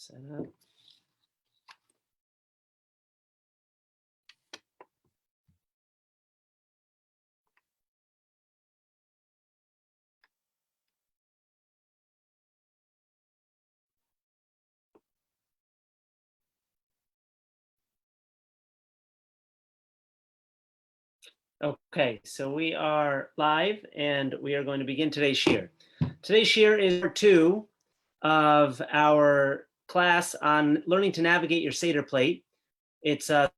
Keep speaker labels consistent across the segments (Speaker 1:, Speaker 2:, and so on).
Speaker 1: Set up. Okay, so we are live and we are going to begin today's shir. Today's shir is part 2 of our class on learning to navigate your Seder plate. It's the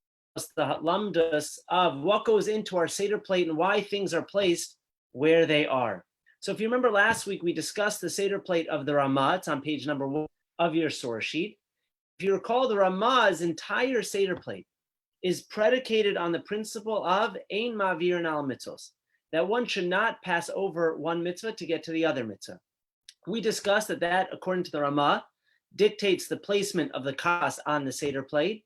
Speaker 1: lamdas of what goes into our Seder plate and why things are placed where they are. So if you remember last week, we discussed the Seder plate of the Ramah. It's on page number 1 of your source sheet. If you recall, the Ramah's entire Seder plate is predicated on the principle of ein ma'avirin al mitzvos, that one should not pass over one mitzvah to get to the other mitzvah. We discussed that, according to the Ramah, dictates the placement of the kas on the Seder plate.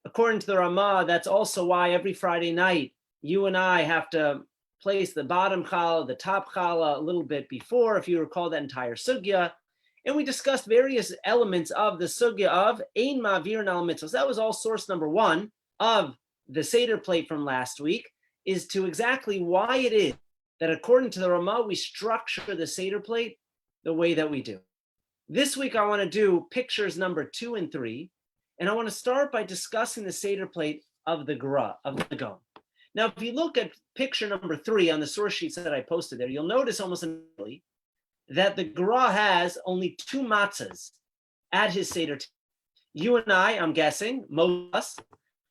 Speaker 1: According to the Ramah, that's also why every Friday night, you and I have to place the bottom challah, the top challah a little bit before, if you recall that entire sugya. And we discussed various elements of the sugya of ein ma'avirin al mitzvos. That was all source number 1 of the Seder plate from last week, is to exactly why it is that according to the Ramah, we structure the Seder plate the way that we do. This week, I want to do pictures number 2 and 3, and I want to start by discussing the Seder plate of the Gra, of the Gom. Now, if you look at picture number 3 on the source sheets that I posted there, you'll notice almost immediately that the Gra has only 2 matzahs at his Seder table. You and I, I'm guessing, most of us,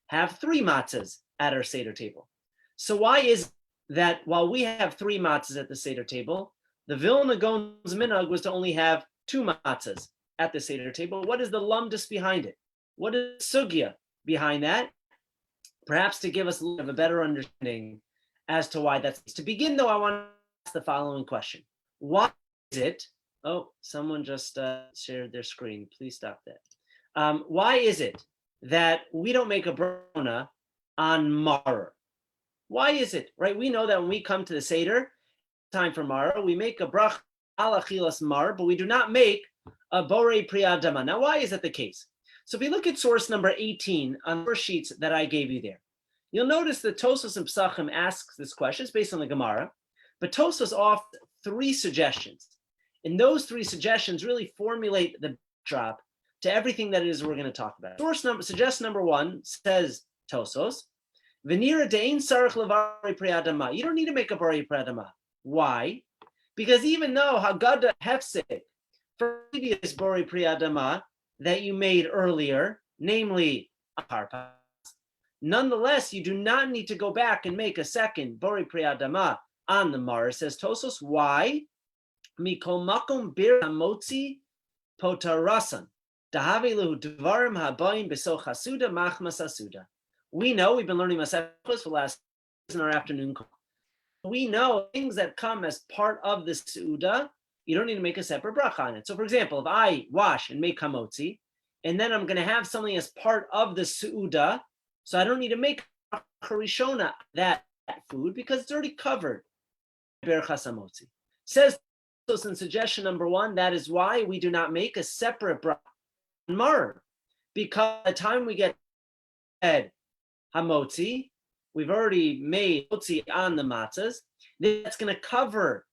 Speaker 1: have 3 matzahs at our Seder table. So why is that while we have 3 matzahs at the Seder table, the Vilna Gaon's minhag was to only have 2 matzahs at the Seder table? What is the lumdus behind it? What is the sugya behind that? Perhaps to give us a little bit of a better understanding as to why that's. To begin, though, I want to ask the following question. Why is it, oh, someone just shared their screen. Please stop that. Why is it that we don't make a brona on Maror? Why is it, right? We know that when we come to the Seder, time for Maror, we make a brach ala chilas Maror, but we do not make a borei pri adama. Now, why is that the case? So if you look at source number 18 on the sheets that I gave you there, you'll notice that Tosfos and Psachim asks this question. It's based on the Gemara, but Tosfos offers 3 suggestions. And those 3 suggestions really formulate the backdrop to everything that it is we're going to talk about. Suggestion number 1 says Tosfos, V'nira de'ein sarich levarei pri adama. You don't need to make a borei pri adama. Why? Because even though Haggadah hefsek for previous borei pri adama that you made earlier, namely Karpas, nonetheless, you do not need to go back and make a second borei pri adama on the Maror, says Tosfos. Why? Mikol makom bir hamotzi potarasan. We know, we've been learning Masechos for the last in our afternoon call. We know things that come as part of the Seuda, you don't need to make a separate bracha on it. So for example, if I wash and make hamotzi, and then I'm going to have something as part of the Seuda, so I don't need to make harishona that food because it's already covered. Berachas hamotzi. Says so in suggestion number 1, that is why we do not make a separate bracha on Maror, because by the time we get hamotzi, we've already made hamotzi on the matzahs. That's going to cover.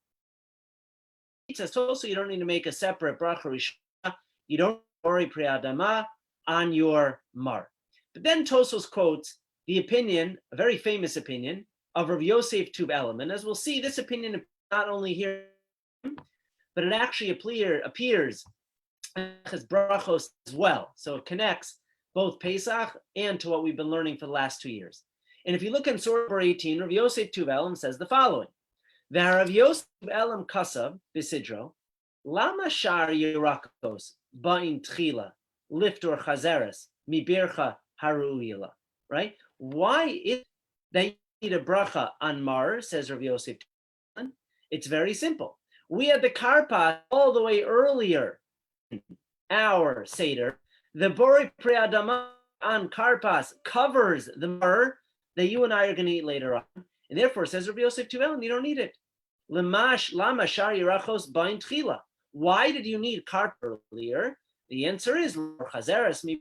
Speaker 1: It says also you don't need to make a separate bracha rishona. You don't borei pri adama on your Maror. But then Tosfos quotes the opinion, a very famous opinion, of Rav Yosef Tub Elam. And as we'll see, this opinion not only here, but it actually appears as brachos as well. So it connects both Pesach and to what we've been learning for the last 2 years. And if you look in Surah number 18, Rav Yosef Tub Elam says the following: Rav Yosef Tub Elam kasav b'sidro, lama shar yirakos ba'in tchila liftor chazeres mibircha haru'ila. Right? Why is it that you need a bracha on Maror, says Rav Yosef Tub Elam? It's very simple. We had the karpa all the way earlier in our Seder. The borei pri adama on karpas covers the Maror that you and I are going to eat later on. And therefore, says Rabbi Yosef Tub Elam, you don't need it. Lama shar yirachos ba'in tchila. Why did you need karpa earlier? The answer is the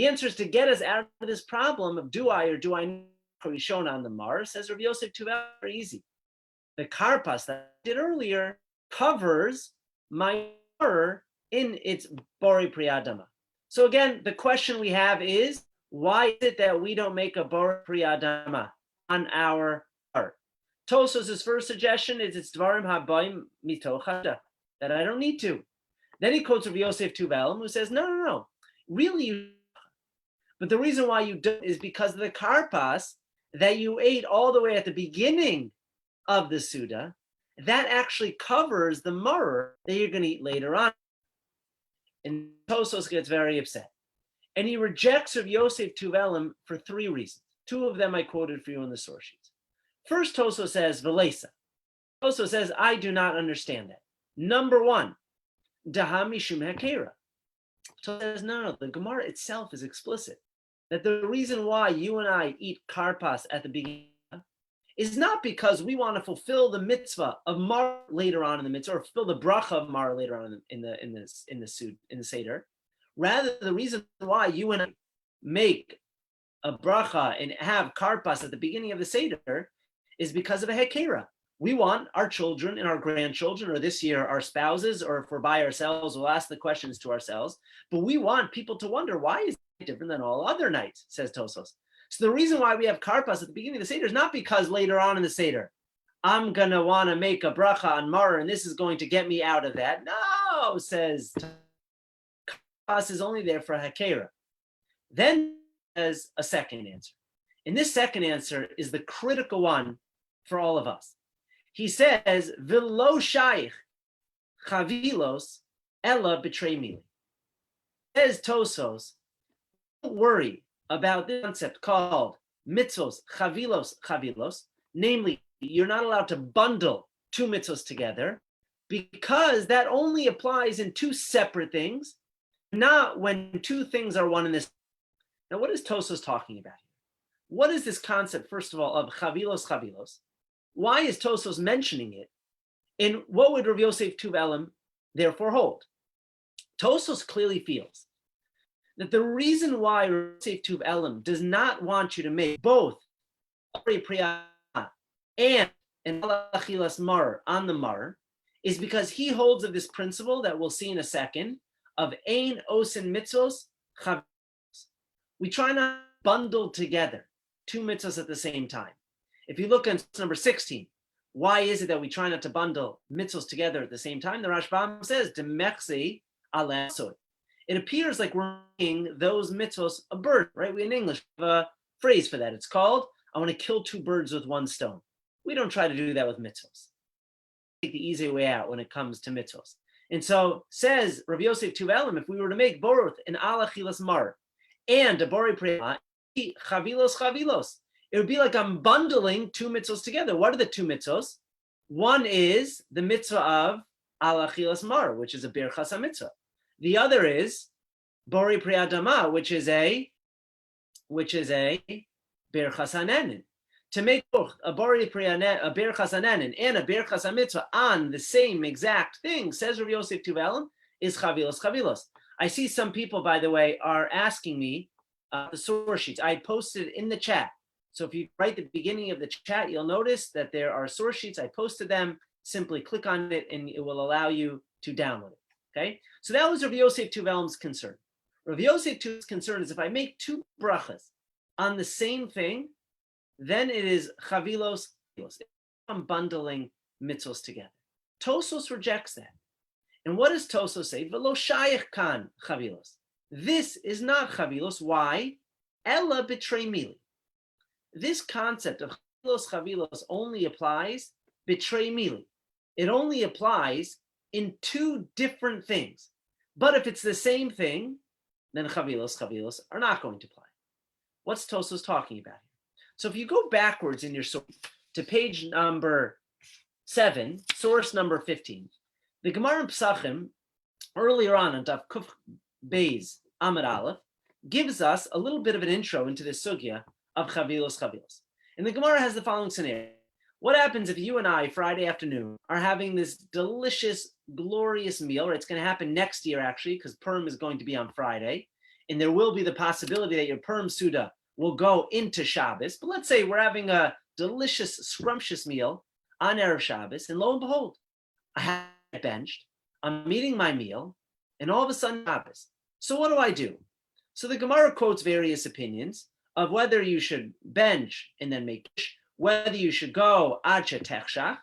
Speaker 1: answer is to get us out of this problem of do I or do I not Rishon on the Mar, says Rav Yosef Tuvel, very easy. The karpas that I did earlier covers my Mar in its Bori Priyadama. So again, the question we have is, why is it that we don't make a Bori Priyadama on our Mar? Tosos's first suggestion is it's Dvarim Habayim Mitoch Hada, that I don't need to. Then he quotes Rav Yosef Tuvel, who says, no. Really, but the reason why you don't is because of the karpas that you ate all the way at the beginning of the Suda, that actually covers the maror that you're going to eat later on. And Tosos gets very upset. And he rejects Rav Yosef Tuvelim for three reasons. Two of them I quoted for you in the source sheets. First, Tosos says, Velesa. Tosos says, I do not understand that. Number one, Dahami Shum Hakera. Tosos says, no, the Gemara itself is explicit. That the reason why you and I eat karpas at the beginning is not because we want to fulfill the mitzvah of mar later on in the mitzvah, or fulfill the bracha of mar later on in the Seder. Rather, the reason why you and I make a bracha and have karpas at the beginning of the Seder is because of a hekera. We want our children and our grandchildren, or this year our spouses, or if we're by ourselves, we'll ask the questions to ourselves. But we want people to wonder, why is it different than all other nights, says Tosos. So the reason why we have karpas at the beginning of the Seder is not because later on in the Seder, I'm going to want to make a bracha on Mar, and this is going to get me out of that. No, says karpas is only there for hakera. Then there's a second answer. And this second answer is the critical one for all of us. He says, V'lo shaykh chavilos ella betray me. Says Tosos, don't worry about this concept called mitzvos chavilos, namely, you're not allowed to bundle two mitzvos together because that only applies in two separate things, not when two things are one in this. Now, what is Tosos talking about here? What is this concept, first of all, of chavilos? Why is Tosos mentioning it? And what would Rav Yosef Tuvelim therefore hold? Tosos clearly feels that the reason why Rav Yosef Tuvelim does not want you to make both Priya and an alachilas mar on the mar is because he holds of this principle that we'll see in a second of ein osin mitzvos chavilos. We try not to bundle together two mitzvos at the same time. If you look at number 16, why is it that we try not to bundle mitzvos together at the same time? The Rashbam says, "Demechsi alesod." It appears like we're making those mitzvos a bird, right? We in English have a phrase for that. It's called, "I want to kill two birds with one stone." We don't try to do that with mitzvos. Take the easy way out when it comes to mitzvos. And so says Rav Yosef Tuvelim, if we were to make both an alachilas mar and a bori prema, chavilos, it would be like I'm bundling two mitzvos together. What are the two mitzvos? One is the mitzvah of alachilas mar, which is a birchas mitzvah. The other is bori priyadama, which is a birchas hanenin. To make both a bori priyadama, a birchas hanenin, and a birchas mitzvah on the same exact thing, says Rav Yosef Tuvelim, is chavilos. I see some people, by the way, are asking me the source sheets. I posted in the chat. So if you write the beginning of the chat, you'll notice that there are source sheets. I posted them. Simply click on it and it will allow you to download it. Okay? So that was Rav Yosef Tuvelim's concern. Rav Yosef Tuvelim's concern is if I make two brachas on the same thing, then it is chavilos. I'm bundling mitzvos together. Tosos rejects that. And what does Tosos say? V'lo shayich kan chavilos. This is not chavilos. Why? Ella betray mili. This concept of chavilos only applies betray mili. It only applies in two different things. But if it's the same thing, then chavilos are not going to apply. What's Tosos talking about here? So if you go backwards in your source to page number 7, source number 15, the Gemara in Pesachim, earlier on Daf Kuf Beis Amud Aleph, gives us a little bit of an intro into this sugya of chavilos. And the Gemara has the following scenario. What happens if you and I, Friday afternoon, are having this delicious, glorious meal, right? It's going to happen next year, actually, because Purim is going to be on Friday. And there will be the possibility that your Purim Suda will go into Shabbos. But let's say we're having a delicious, scrumptious meal on Erev Shabbos. And lo and behold, I have benched, I'm eating my meal, and all of a sudden Shabbos. So what do? So the Gemara quotes various opinions of whether you should bench and then make, whether you should go acha techshach.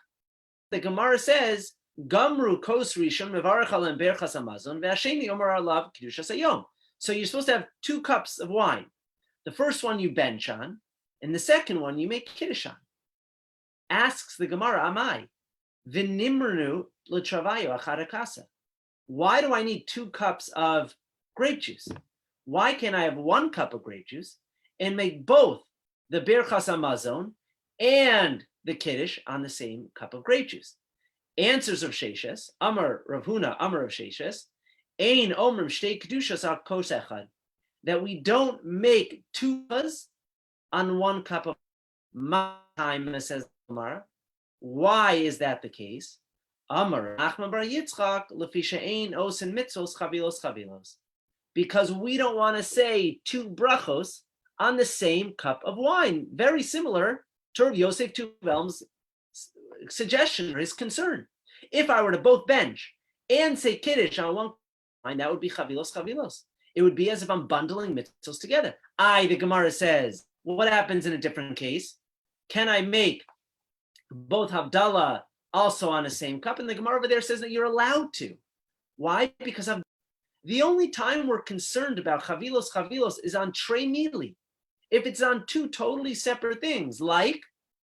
Speaker 1: The Gemara says, Gamru kos rishon mevarach alem berchas hamazon ve'asheni omer alav kedushas hayom. So you're supposed to have 2 cups of wine. The first one you bench on, and the second one you make kiddush on. Asks the Gemara, Amai, v'nimrnu l'travayo acharakasa. Why do I need 2 cups of grape juice? Why can't I have 1 cup of grape juice and make both the berchas hamazon and the kiddush on the same cup of grape juice? Answers of Sheshes, Amar Rav Huna, Amar of Sheshes, Ein Omrim Shtei Kedushas al Kos Echad, that we don't make 2 on 1 cup of time, says Amar. Why is that the case? Amar Achman Bar Yitzchak Lefisha Ein Osin Mitzvos Chavilos Chavilos, because we don't want to say 2 brachos on the same cup of wine. Very similar to Rav Yosef Tuvel's suggestion or his concern. If I were to both bench and say kiddush on 1 wine, that would be chavilos chavilos. It would be as if I'm bundling mitzvos together. The Gemara says, what happens in a different case? Can I make both havdalah also on the same cup? And the Gemara over there says that you're allowed to. Why? Because the only time we're concerned about chavilos is on trei mili. If it's on 2 totally separate things, like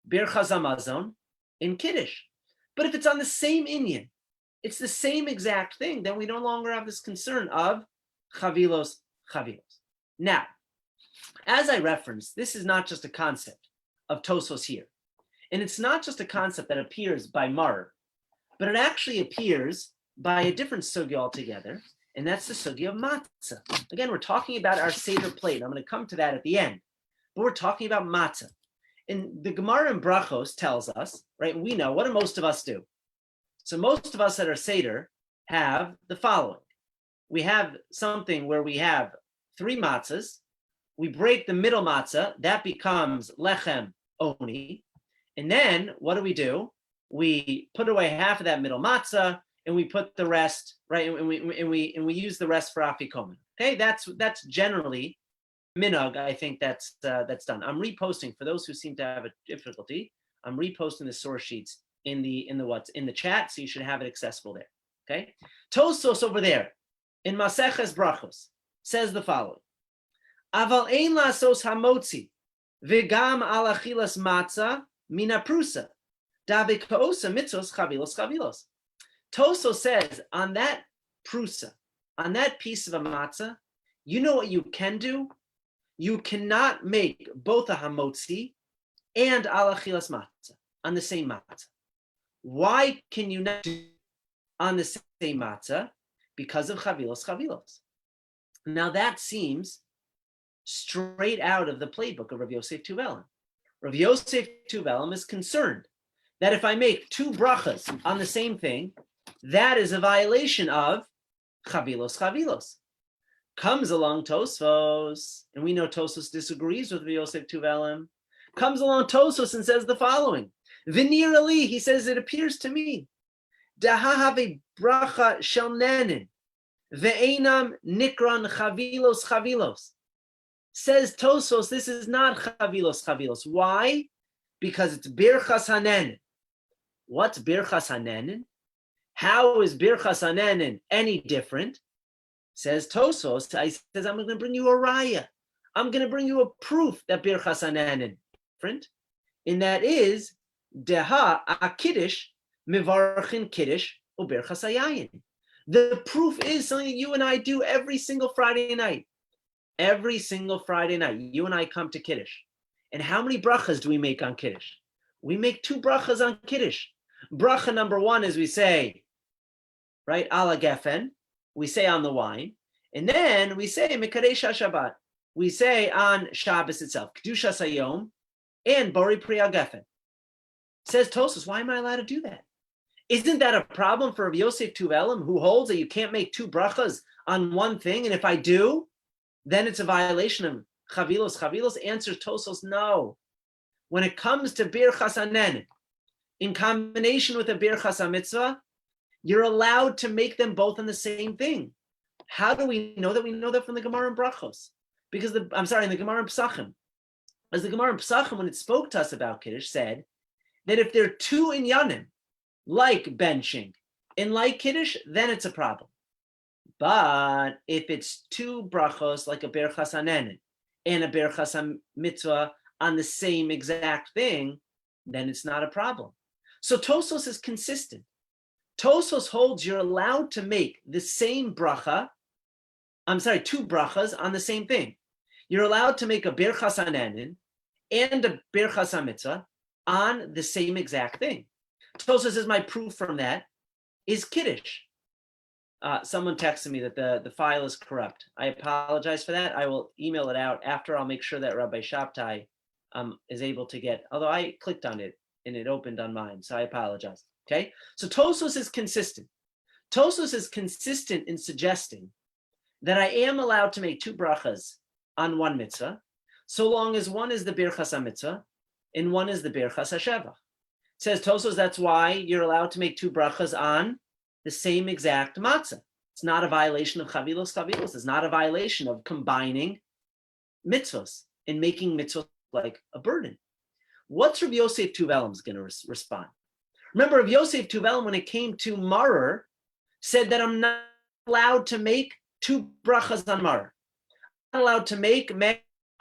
Speaker 1: berchas hamazon in kiddush. But if it's on the same inyan, it's the same exact thing, then we no longer have this concern of chavilos. Now, as I referenced, this is not just a concept of Tosos here. And it's not just a concept that appears by Mar, but it actually appears by a different sugya altogether, and that's the sugya of matzah. Again, we're talking about our Seder plate. I'm going to come to that at the end. But we're talking about matzah. And the Gemara in Brachos tells us, right, we know, what do most of us do? So most of us at our Seder have the following. We have something where we have 3 matzahs. We break the middle matzah. That becomes lechem oni. And then what do? We put away half of that middle matzah, and we put the rest, right, and we use the rest for afikomen. Okay, that's generally minhag. I think that's done. I'm reposting for those who seem to have a difficulty. I'm reposting the source sheets in the chat, so you should have it accessible there. Okay, Tosos over there in Maseches Brachos says the following: Aval ein lasos hamotzi v'gam al achilas matzah mina prusa dabe kaosa mitzos chavilos. Toso says on that prusa, on that piece of a matzah, you know what you can do? You cannot make both a hamotzi and al achilas matzah on the same matzah. Why can you not do on the same matzah? Because of chavilos. Now that seems straight out of the playbook of Rav Yosef Tuvelim. Rav Yosef Tuvelim is concerned that if I make 2 brachas on the same thing, that is a violation of chavilos. Comes along Tosfos, and we know Tosfos disagrees with Rav Yosef Tuvelim. Comes along Tosfos and says the following: V'nir ali, he says, it appears to me, dahahave bracha shel nenin, ve'enam nikran chavilos. Says Tosfos, this is not chavilos. Why? Because it's birchas hanenin. What's birchas hanenin? How is birchas hanenin any different? Says Tosfos, says, I'm going to bring you a raya. I'm going to bring you a proof that birchas hanenin is different. And that is, deha akiddish mivarchin kiddish uberchas hayayin. The proof is something that you and I do every single Friday night. Every single Friday night, you and I come to kiddush. And how many brachas do we make on kiddush? We make 2 brachas on kiddush. Bracha number 1 is we say, right, ala gefen, we say on the wine, and then we say mekadesh Shabbat. We say on Shabbos itself, kedushas hayom, and bori pri al gefen. Says Tosfos, why am I allowed to do that? Isn't that a problem for Rav Yosef Tuvelim, who holds that you can't make two brachas on one thing? And if I do, then it's a violation of chavilos. Chavilos answers Tosfos, no. When it comes to birchas hanen, in combination with a birchas hamitzvah, you're allowed to make them both on the same thing. How do we know that? We know that from the Gemara in Brachos. Because in the Gemara in Pesachim. As the Gemara in Pesachim, when it spoke to us about Kiddush, said that if there are two inyanim, like benching and like Kiddush, then it's a problem. But if it's two brachos, like a birchas hanen and a birchas mitzvah on the same exact thing, then it's not a problem. So Tosfos is consistent. Tosfos holds you're allowed to make the same bracha, two brachas on the same thing. You're allowed to make a birchas hanen and a birchas mitzvah on the same exact thing. Tosfos says my proof from that is Kiddush. Someone texted me that the file is corrupt. I apologize for that. I will email it out after. I'll make sure that Rabbi Shabtai is able to get, although I clicked on it and it opened on mine, so I apologize. Okay, so Tosfos is consistent. Tosfos is consistent in suggesting that I am allowed to make two brachas on one mitzvah, so long as one is the birchas mitzvah and one is the birchas hashevach. Says Tosfos, that's why you're allowed to make two brachas on the same exact matzah. It's not a violation of chavilos. It's not a violation of combining mitzvahs and making mitzvahs like a burden. What's Rav Yosef Tuvelim's going to respond? Remember, Rav Yosef Tuvelim, when it came to Marer, said that I'm not allowed to make two brachas on Marer. I'm not allowed to make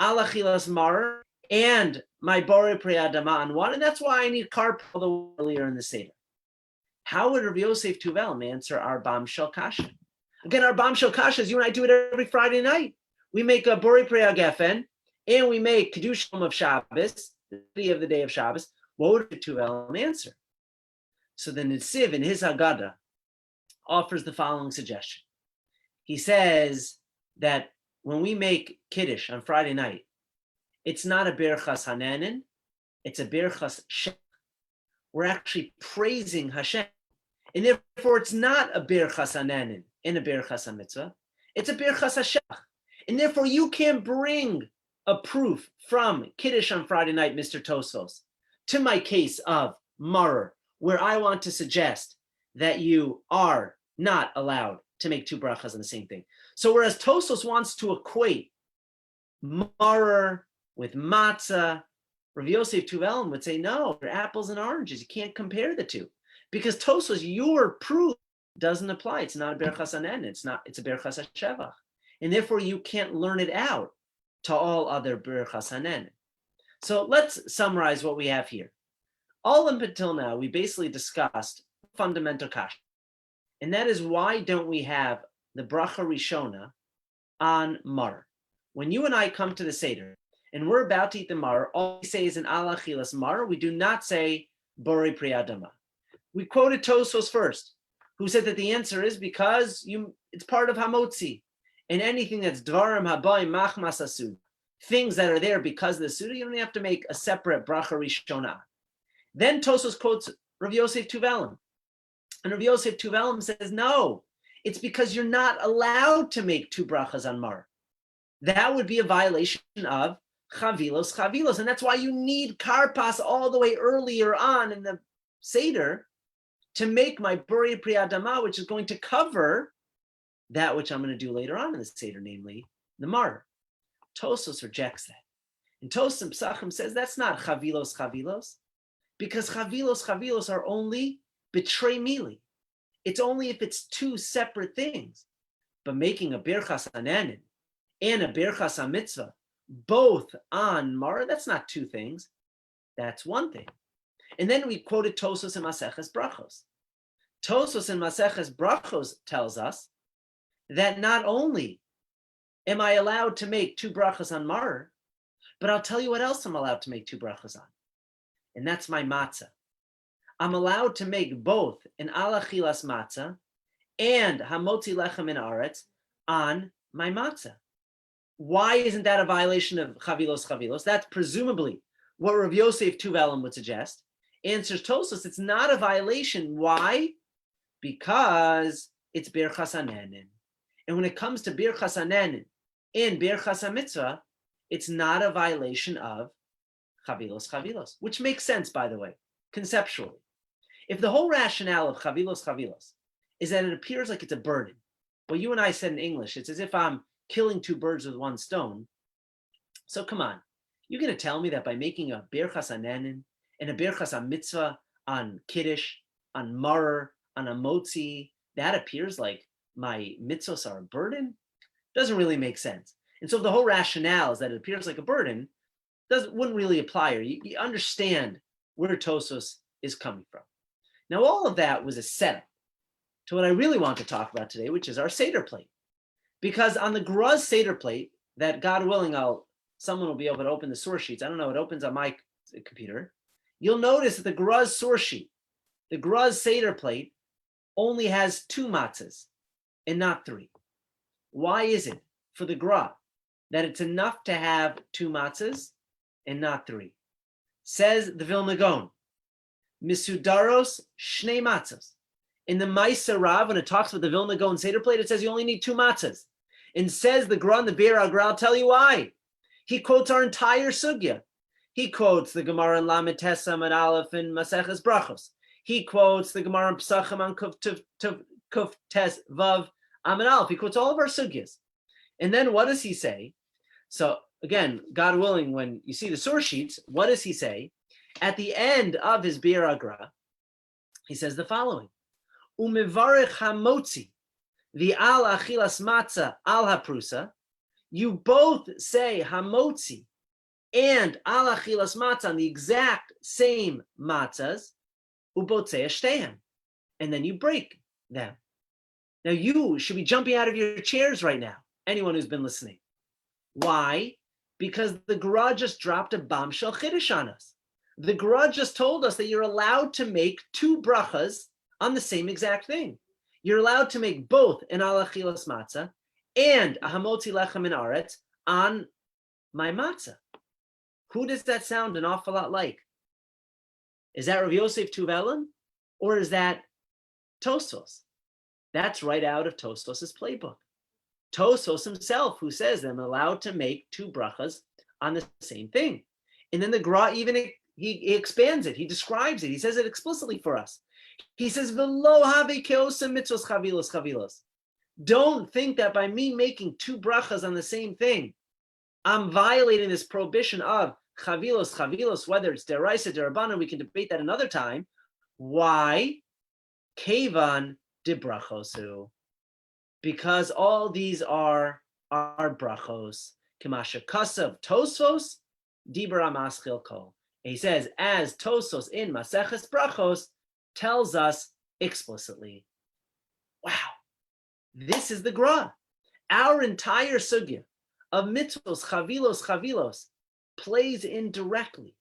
Speaker 1: alachilas Marer and my Borei Pri Adama on one, and that's why I need carpal earlier in the Seder. How would Rav Yosef Tuvelim answer our Bam Shel Kasha? Again, our Bam Shel Kasha is you and I do it every Friday night. We make a Borei Pri Gefen, and we make Kedushim of Shabbos, of the day of Shabbos. What would Tuvelim answer? So the Nitziv in his Haggadah offers the following suggestion. He says that when we make Kiddush on Friday night, it's not a birchas hanenin, it's a birchas shech. We're actually praising Hashem. And therefore, it's not a birchas hanenin and a birchas mitzvah. It's a birchas hashech. And therefore, you can't bring a proof from Kiddush on Friday night, Mr. Tosfos, to my case of Marer, where I want to suggest that you are not allowed to make two brachas on the same thing. So whereas Tosfos wants to equate Marer with matzah, Rav Yosef Tuvelim would say, no, they're apples and oranges. You can't compare the two. Because Tosfos, your proof doesn't apply. It's not a berchas hanen. It's a berchas hashevach. And therefore, you can't learn it out to all other berchas hanen. So let's summarize what we have here. All up until now, we basically discussed fundamental kasha. And that is, why don't we have the bracha rishona on Mar? When you and I come to the Seder, and we're about to eat the Mar, all we say is an alachilas Mar. We do not say Borei Pri Adama. We quoted Tosfos first, who said that the answer is because it's part of Hamotzi. And anything that's Dvarim Habayim Machmas Asud, things that are there because of the Suda, you don't have to make a separate bracha rishona. Then Tosfos quotes Rav Yosef Tuvelim. And Rav Yosef Tuvelim says, no, it's because you're not allowed to make two brachas on Mar. That would be a violation of chavilos. And that's why you need karpas all the way earlier on in the Seder to make my Borei Pri Adama, which is going to cover that which I'm going to do later on in the Seder, namely the Mar. Tosfos rejects that. And Tosfos in Pesachim says that's not chavilos, because chavilos are only betrei mili. It's only if it's two separate things. But making a birchas hanenin and a birchas mitzvah both on Mar, that's not two things. That's one thing. And then we quoted Tosfos in Maseches Brachos. Tosfos in Maseches Brachos tells us that not only am I allowed to make two brachas on Mar, but I'll tell you what else I'm allowed to make two brachas on. And that's my matzah. I'm allowed to make both an alachilas matzah and hamotzi lechem in aretz on my matzah. Why isn't that a violation of chavilos? That's presumably what Rav Yosef Tuvelim would suggest. Answers Tosfos, it's not a violation. Why? Because it's Birchas Hanenin. And when it comes to Birchas Hanenin and Birchas HaMitzvah, it's not a violation of Chavilos, which makes sense, by the way, conceptually. If the whole rationale of Chavilos is that it appears like it's a burden, but you and I said in English, it's as if I'm killing two birds with one stone. So come on, you're going to tell me that by making a Birchas Hanenin and a Birchas HaMitzvah on Kiddush, on Maror, on a Motzi, that appears like my mitzvahs are a burden? Doesn't really make sense. And so if the whole rationale is that it appears like a burden, wouldn't really apply, or you understand where Tosfos is coming from. Now, all of that was a setup to what I really want to talk about today, which is our Seder plate. Because on the Graz Seder plate, that God willing, someone will be able to open the source sheets. I don't know, it opens on my computer. You'll notice that the Graz source sheet, the Graz Seder plate, only has 2 matzahs and not 3. Why is it for the Gra that it's enough to have 2 matzahs and not 3? Says the Vilna Gaon, Misudaros Shnei Matzahs. In the Maisa Rav, when it talks about the Vilna Gaon Seder plate, it says you only need 2 matzahs. And says the Gra and the Be'er Agra, I'll tell you why. He quotes our entire sugya. He quotes the Gemara in Lamed Tesam and Aleph in Maseches Brachos. He quotes the Gemara in Pesachim on Kuf Tes Vav Amid Aleph. He quotes all of our sugyas. And then what does he say? So again, God willing, when you see the source sheets, what does he say? At the end of his Be'er Agra, he says the following: Umevarech hamotzi v'al achilas matzah al haprusa. You both say hamotzi and al achilas matzah on the exact same matzahs, ubotzei shtehan, and then you break them. Now you should be jumping out of your chairs right now, anyone who's been listening. Why? Because the Gra just dropped a bombshell chiddush on us. The Gra just told us that you're allowed to make 2 brachas on the same exact thing. You're allowed to make both an al achilas matzah and a hamotzi lechem in aretz on my matzah. Who does that sound an awful lot like? Is that Rav Yosef Tuvelim or is that Tosfos? That's right out of Tosfos' playbook. Tosfos himself, who says that I'm allowed to make 2 brachas on the same thing. And then the Gra even, he expands it, he describes it, he says it explicitly for us. He says, "V'lo have keosa mitzvos chavilos." Don't think that by me making 2 brachas on the same thing, I'm violating this prohibition of chavilos, whether it's deraisa, derabbanan, we can debate that another time. Why? Kevan de brachosu. Because all these are brachos. Kemasha kasav Tosfos, dibra maschil kol. He says, as Tosfos in Maseches Brachos tells us explicitly. Wow, this is the Gra. Our entire sugya of mitzvos, chavilos, plays in directly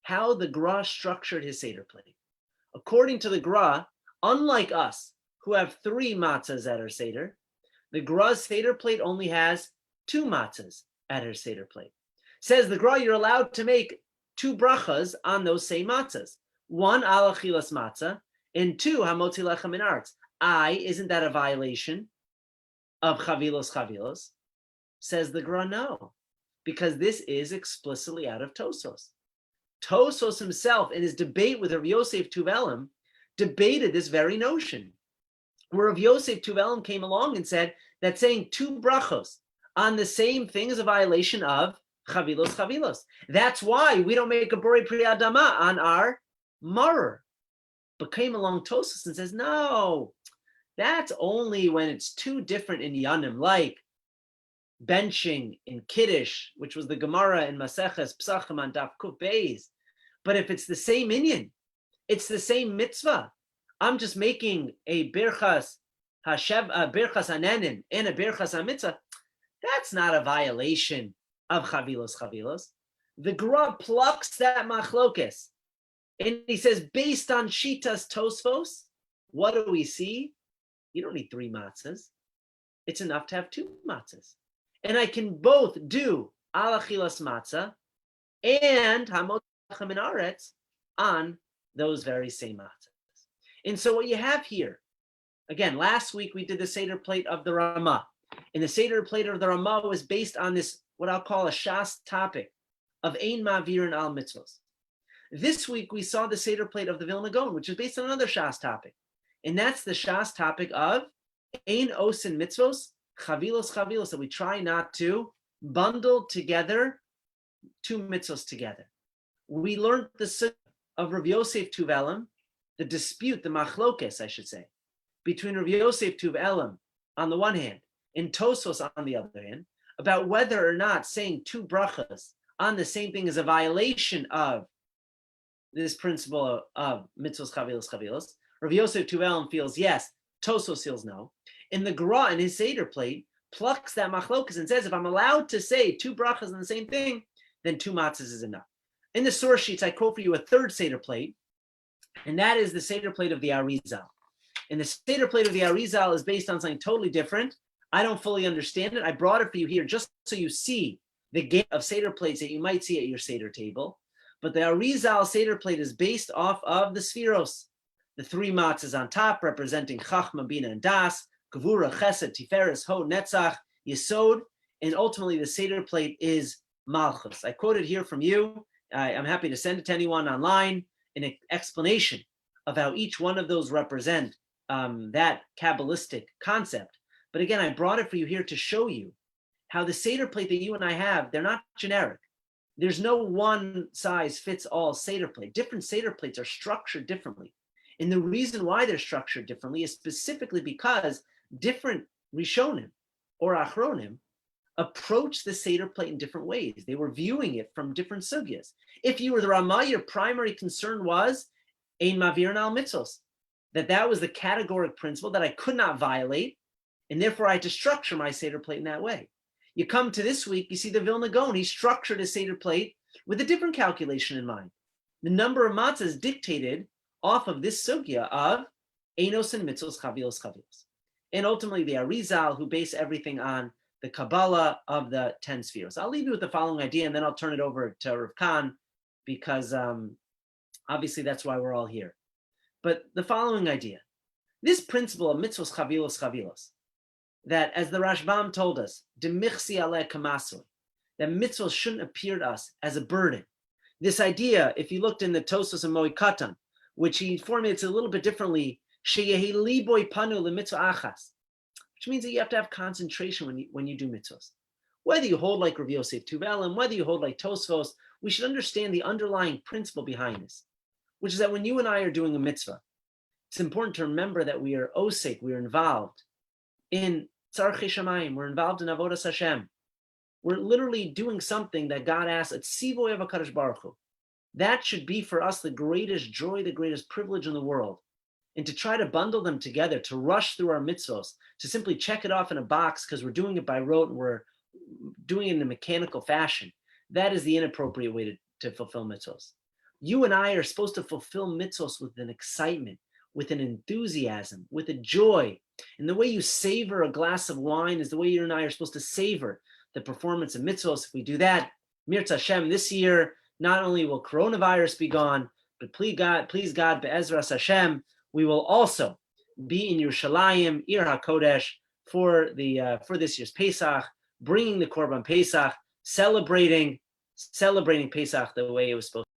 Speaker 1: how the Gra structured his Seder plate. According to the Gra, unlike us, who have 3 matzahs at our Seder, the Gra's Seder plate only has 2 matzahs at her Seder plate. Says the Gra, you're allowed to make 2 brachas on those same matzahs. 1 al achilas matzah, and 2 hamotzi lechem min aretz. Isn't that a violation of chavilos? Says the Gra, no, because this is explicitly out of Tosfos. Tosfos himself, in his debate with Rav Yosef Tuvelim, debated this very notion, where Rav Yosef Tuvelim came along and said that saying 2 brachos on the same thing is a violation of chavilos. That's why we don't make a borei pri adama on our maror. But came along Tosfos and says, no, that's only when it's 2 different inyanim, like benching in Kiddush, which was the Gemara in Maseches Pesachim on Daf Kuf Beis. But if it's the same inyan, it's the same mitzvah. I'm just making a birchas hanenin and a birchas hamitzvah. That's not a violation of chavilos. The Gra plucks that machlokes, and he says, based on Shitas Tosfos, what do we see? You don't need 3 matzahs. It's enough to have 2 matzahs. And I can both do al achilas matzah and hamot lechem min aretz on those very same matzahs. And so what you have here, again, last week we did the Seder plate of the Ramah. And the Seder plate of the Ramah was based on this, what I'll call a Shas topic of Ein Ma'virin al Mitzvos. This week we saw the Seder plate of the Vilna Gaon, which is based on another Shas topic. And that's the Shas topic of Ein Osin Mitzvos, Chavilos Chavilos, that we try not to bundle together two mitzvos together. We learned the sugya of Rav Yosef Tuv Elam, the dispute, the machlokes, I should say, between Rav Yosef Tuv Elam on the one hand and Tosfos on the other hand, about whether or not saying two brachas on the same thing is a violation of this principle of mitzvos chavilos chavilos. Rav Yosef Tuv Elam feels yes, Tosfos feels no. And the Gra in his Seder plate plucks that machlokas and says, if I'm allowed to say two brachas on the same thing, then two matzahs is enough. In the source sheets, I quote for you a third Seder plate, and that is the Seder plate of the Arizal. And the Seder plate of the Arizal is based on something totally different. I don't fully understand it. I brought it for you here just so you see the game of Seder plates that you might see at your Seder table. But the Arizal Seder plate is based off of the Sfiros, the three matzahs on top representing Chachma, Bina, and Das, Gevura, Chesed, Tiferes, Ho, Netzach, Yesod, and ultimately the Seder plate is Malchus. I quoted here from you. I'm happy to send it to anyone online, an explanation of how each one of those represent that Kabbalistic concept. But again, I brought it for you here to show you how the Seder plate that you and I have, they're not generic. There's no one size fits all Seder plate. Different Seder plates are structured differently. And the reason why they're structured differently is specifically because different Rishonim or Achronim approached the Seder plate in different ways. They were viewing it from different sugyas. If you were the Ramah, your primary concern was Ein Mavirin al Mitzvos, that was the categoric principle that I could not violate, and therefore I had to structure my Seder plate in that way. You come to this week, you see the Vilna Gaon, he structured his Seder plate with a different calculation in mind. The number of matzahs dictated off of this sugya of Einos and Mitzvos, Chavilos, Chavilos. And ultimately the Arizal, who base everything on the Kabbalah of the 10 spheres. I'll leave you with the following idea, and then I'll turn it over to Rav Khan, because obviously that's why we're all here. But the following idea, this principle of mitzvos chavilos chavilos, that as the Rashbam told us, demichsi aleh kamasui, that mitzvos shouldn't appear to us as a burden. This idea, if you looked in the Tosfos and Moed Katan, which he formulates a little bit differently, sheyehi liboy panu lemitzvah achas, which means that you have to have concentration when you do mitzvahs. Whether you hold like Rav Yosef Tuv Elam, whether you hold like Tosfos, we should understand the underlying principle behind this, which is that when you and I are doing a mitzvah, it's important to remember that we are osek, we are involved in tzarchei shamayim, we're involved in avodas Hashem. We're literally doing something that God asks, at tzivoy of HaKadosh Baruch Hu. That should be for us the greatest joy, the greatest privilege in the world. And to try to bundle them together, to rush through our mitzvos, to simply check it off in a box because we're doing it by rote and we're doing it in a mechanical fashion, that is the inappropriate way to fulfill mitzvos. You and I are supposed to fulfill mitzvos with an excitement, with an enthusiasm, with a joy. And the way you savor a glass of wine is the way you and I are supposed to savor the performance of mitzvos. If we do that, Mirz Hashem, this year, not only will coronavirus be gone, but please God, Be'ezras Hashem, we will also be in Yerushalayim, Ir HaKodesh, for this year's Pesach, bringing the Korban Pesach, celebrating Pesach the way it was supposed to.